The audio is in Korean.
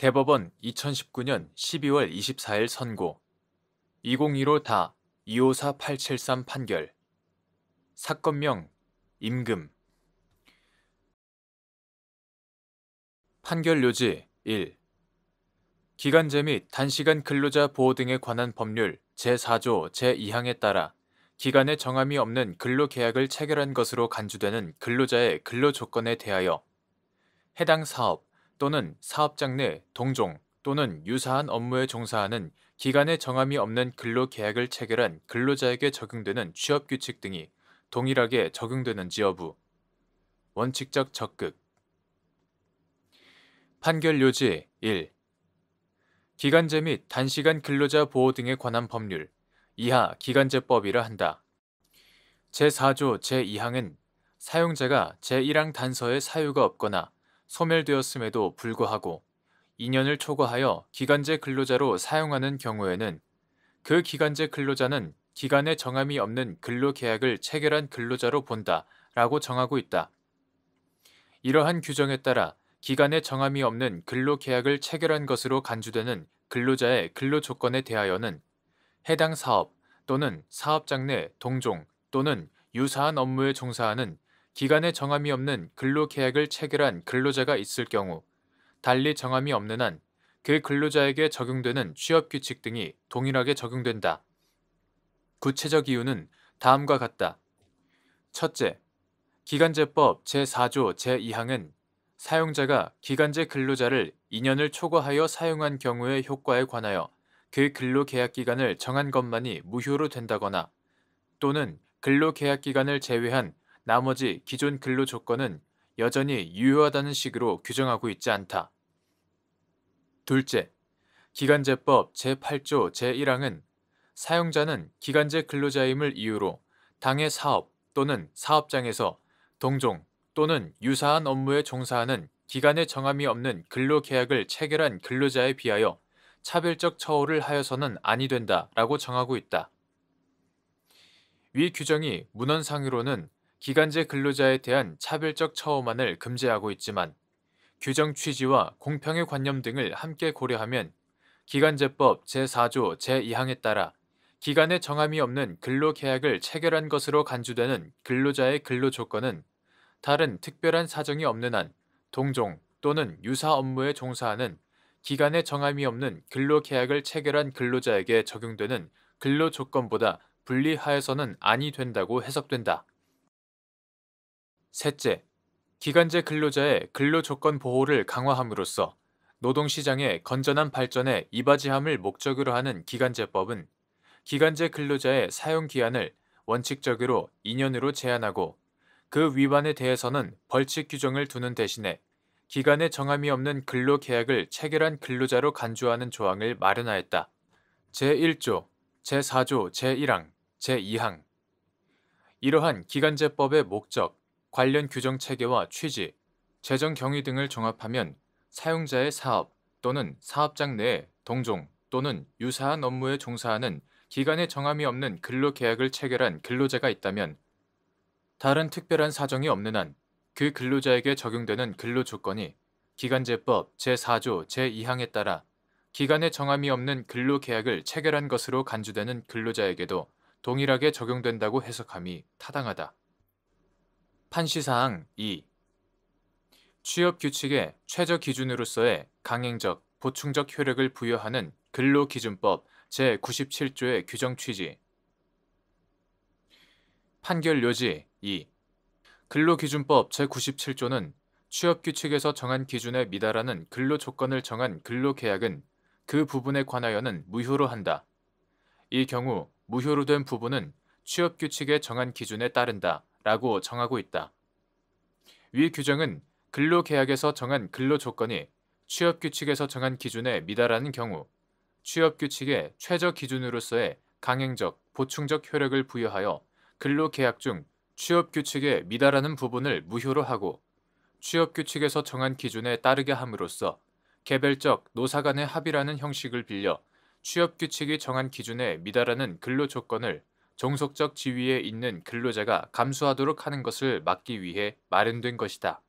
대법원 2019년 12월 24일 선고 2015다 254873 판결 사건명 임금 판결 요지 1. 기간제 및 단시간 근로자 보호 등에 관한 법률 제4조 제2항에 따라 기간의 정함이 없는 근로계약을 체결한 것으로 간주되는 근로자의 근로조건에 대하여 해당 사업 또는 사업장 내 동종 또는 유사한 업무에 종사하는 기간의 정함이 없는 근로계약을 체결한 근로자에게 적용되는 취업규칙 등이 동일하게 적용되는지 여부. 원칙적 적극. 판결 요지 1. 기간제 및 단시간 근로자 보호 등에 관한 법률 이하 기간제법이라 한다. 제4조 제2항은 사용자가 제1항 단서에 사유가 없거나 소멸되었음에도 불구하고 2년을 초과하여 기간제 근로자로 사용하는 경우에는 그 기간제 근로자는 기간의 정함이 없는 근로계약을 체결한 근로자로 본다 라고 정하고 있다. 이러한 규정에 따라 기간의 정함이 없는 근로계약을 체결한 것으로 간주되는 근로자의 근로조건에 대하여는 해당 사업 또는 사업장 내 동종 또는 유사한 업무에 종사하는 기간의 정함이 없는 근로계약을 체결한 근로자가 있을 경우 달리 정함이 없는 한 그 근로자에게 적용되는 취업규칙 등이 동일하게 적용된다. 구체적 이유는 다음과 같다. 첫째, 기간제법 제4조 제2항은 사용자가 기간제 근로자를 2년을 초과하여 사용한 경우의 효과에 관하여 그 근로계약 기간을 정한 것만이 무효로 된다거나 또는 근로계약 기간을 제외한 나머지 기존 근로조건은 여전히 유효하다는 식으로 규정하고 있지 않다. 둘째, 기간제법 제8조 제1항은 사용자는 기간제 근로자임을 이유로 당해 사업 또는 사업장에서 동종 또는 유사한 업무에 종사하는 기간의 정함이 없는 근로계약을 체결한 근로자에 비하여 차별적 처우를 하여서는 아니 된다라고 정하고 있다. 위 규정이 문헌상으로는 기간제 근로자에 대한 차별적 처우만을 금지하고 있지만 규정 취지와 공평의 관념 등을 함께 고려하면 기간제법 제4조 제2항에 따라 기간의 정함이 없는 근로계약을 체결한 것으로 간주되는 근로자의 근로조건은 다른 특별한 사정이 없는 한 동종 또는 유사 업무에 종사하는 기간의 정함이 없는 근로계약을 체결한 근로자에게 적용되는 근로조건보다 불리하여서는 아니 된다고 해석된다. 셋째, 기간제 근로자의 근로조건 보호를 강화함으로써 노동시장의 건전한 발전에 이바지함을 목적으로 하는 기간제법은 기간제 근로자의 사용기한을 원칙적으로 2년으로 제한하고 그 위반에 대해서는 벌칙 규정을 두는 대신에 기간의 정함이 없는 근로계약을 체결한 근로자로 간주하는 조항을 마련하였다. 제1조, 제4조 제1항, 제2항. 이러한 기간제법의 목적, 관련 규정 체계와 취지, 재정 경위 등을 종합하면 사용자의 사업 또는 사업장 내에 동종 또는 유사한 업무에 종사하는 기간의 정함이 없는 근로계약을 체결한 근로자가 있다면 다른 특별한 사정이 없는 한 그 근로자에게 적용되는 근로조건이 기간제법 제4조 제2항에 따라 기간의 정함이 없는 근로계약을 체결한 것으로 간주되는 근로자에게도 동일하게 적용된다고 해석함이 타당하다. 판시사항 2. 취업규칙의 최저 기준으로서의 강행적, 보충적 효력을 부여하는 근로기준법 제97조의 규정 취지. 판결 요지 2. 근로기준법 제97조는 취업규칙에서 정한 기준에 미달하는 근로조건을 정한 근로계약은 그 부분에 관하여는 무효로 한다. 이 경우 무효로 된 부분은 취업규칙에 정한 기준에 따른다 라고 정하고 있다. 위 규정은 근로계약에서 정한 근로조건이 취업규칙에서 정한 기준에 미달하는 경우 취업규칙의 최저 기준으로서의 강행적, 보충적 효력을 부여하여 근로계약 중 취업규칙에 미달하는 부분을 무효로 하고 취업규칙에서 정한 기준에 따르게 함으로써 개별적 노사 간의 합의라는 형식을 빌려 취업규칙이 정한 기준에 미달하는 근로조건을 종속적 지위에 있는 근로자가 감수하도록 하는 것을 막기 위해 마련된 것이다.